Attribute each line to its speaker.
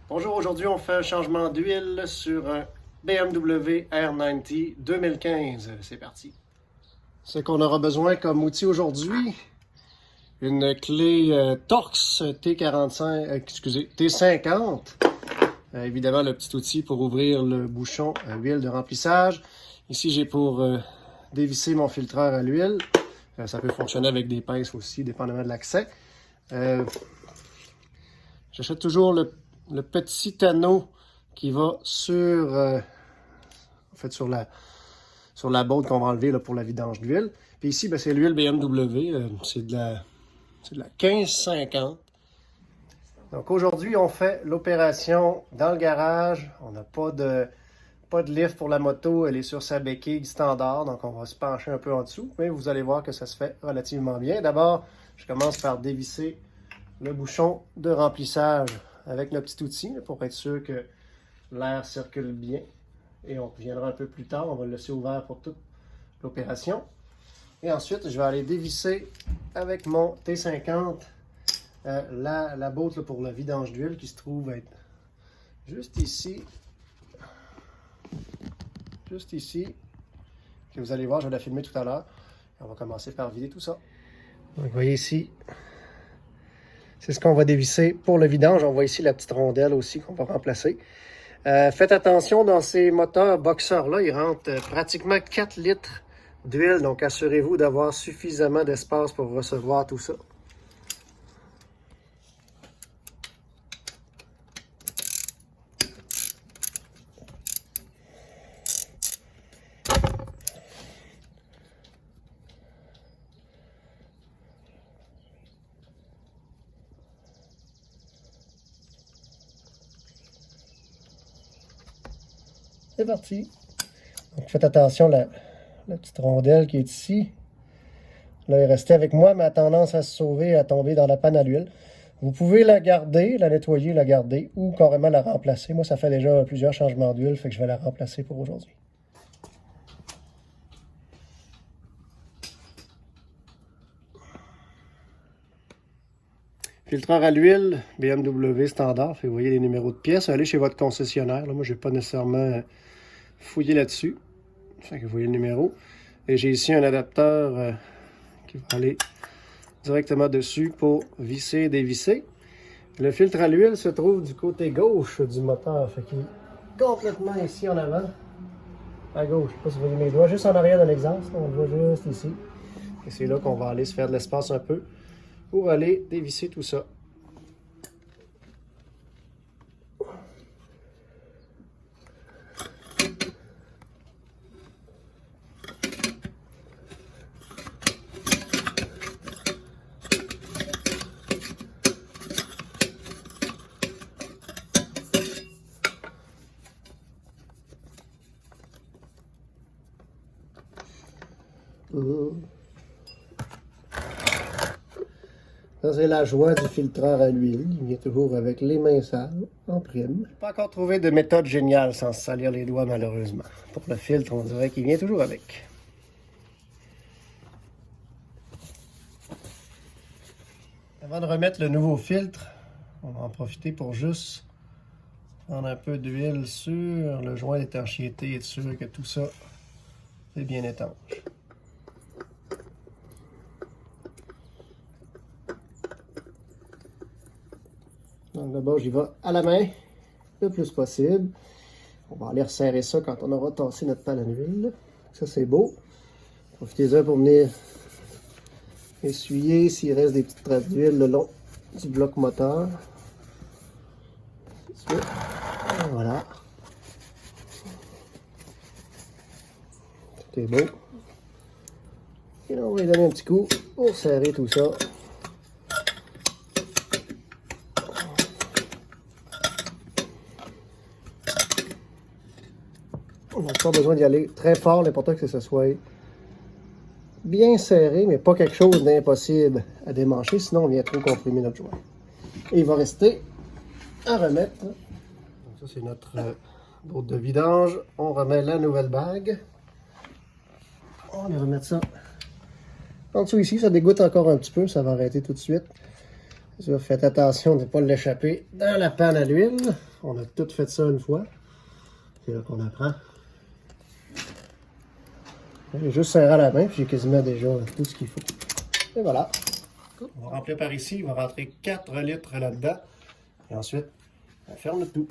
Speaker 1: Bonjour, aujourd'hui on fait un changement d'huile sur un BMW R90 2015. C'est parti. Ce qu'on aura besoin comme outil aujourd'hui, une clé Torx T50. Évidemment le petit outil pour ouvrir le bouchon à huile de remplissage. Ici j'ai pour dévisser mon filtreur à l'huile. Ça peut fonctionner avec des pinces aussi, dépendamment de l'accès. J'achète toujours le petit anneau qui va sur, sur la botte qu'on va enlever là, pour la vidange d'huile. Puis ici, ben, c'est l'huile BMW, c'est de la 1550. Donc aujourd'hui, on fait l'opération dans le garage. On n'a pas de lift pour la moto, elle est sur sa béquille standard, donc on va se pencher un peu en dessous, mais vous allez voir que ça se fait relativement bien. D'abord, je commence par dévisser le bouchon de remplissage avec notre petit outil pour être sûr que l'air circule bien. Et on reviendra un peu plus tard, on va le laisser ouvert pour toute l'opération. Et ensuite, je vais aller dévisser avec mon T50 la botte pour la vidange d'huile qui se trouve être juste ici. Juste ici. Que vous allez voir, je vais la filmer tout à l'heure. On va commencer par vider tout ça. Donc, vous voyez ici, c'est ce qu'on va dévisser pour le vidange. On voit ici la petite rondelle aussi qu'on va remplacer. Faites attention, dans ces moteurs boxeurs-là, il rentre pratiquement 4 litres d'huile. Donc, assurez-vous d'avoir suffisamment d'espace pour recevoir tout ça. C'est parti. Donc, faites attention, la petite rondelle qui est ici. Là, elle est restée avec moi, mais a tendance à se sauver, à tomber dans la panne à l'huile. Vous pouvez la garder, la nettoyer, la garder, ou carrément la remplacer. Moi, ça fait déjà plusieurs changements d'huile, fait que je vais la remplacer pour aujourd'hui. Filtreur à l'huile, BMW standard, vous voyez les numéros de pièces. Allez chez votre concessionnaire. Là, moi, je n'ai pas nécessairement fouillé là-dessus. Vous voyez le numéro. Et j'ai ici un adapteur qui va aller directement dessus pour visser et dévisser. Le filtre à l'huile se trouve du côté gauche du moteur. Fait qu'il est complètement ici en avant. À gauche. Je ne sais pas si vous voyez mes doigts. Juste en arrière de l'exhaust. On le voit juste ici. Et c'est là qu'on va aller se faire de l'espace un peu pour aller dévisser tout ça. Ça, c'est la joie du filtreur à l'huile. Il vient toujours avec les mains sales, en prime. Je n'ai pas encore trouvé de méthode géniale sans se salir les doigts, malheureusement. Pour le filtre, on dirait qu'il vient toujours avec. Avant de remettre le nouveau filtre, on va en profiter pour juste prendre un peu d'huile sur le joint d'étanchéité et être sûr que tout ça est bien étanche. Donc d'abord, j'y vais à la main, le plus possible. On va aller resserrer ça quand on aura tassé notre panne à l'huile. Ça, c'est beau. Profitez-en pour venir essuyer s'il reste des petites traces d'huile le long du bloc moteur. Voilà. Tout est beau. Et là, on va lui donner un petit coup pour serrer tout ça. On n'a pas besoin d'y aller très fort, l'important que ce soit bien serré, mais pas quelque chose d'impossible à démancher, sinon on vient trop comprimer notre joint. Et il va rester à remettre. Donc ça, c'est notre botte de vidange. On remet la nouvelle bague. On va remettre ça en dessous ici. Ça dégoûte encore un petit peu, ça va arrêter tout de suite. Ça, faites attention de ne pas l'échapper dans la panne à l'huile. On a tout fait ça une fois. C'est là qu'on apprend. J'ai juste serré à la main, puis j'ai quasiment déjà tout ce qu'il faut. Et voilà. On va remplir par ici. Il va rentrer 4 litres là-dedans. Et ensuite, on ferme le tout.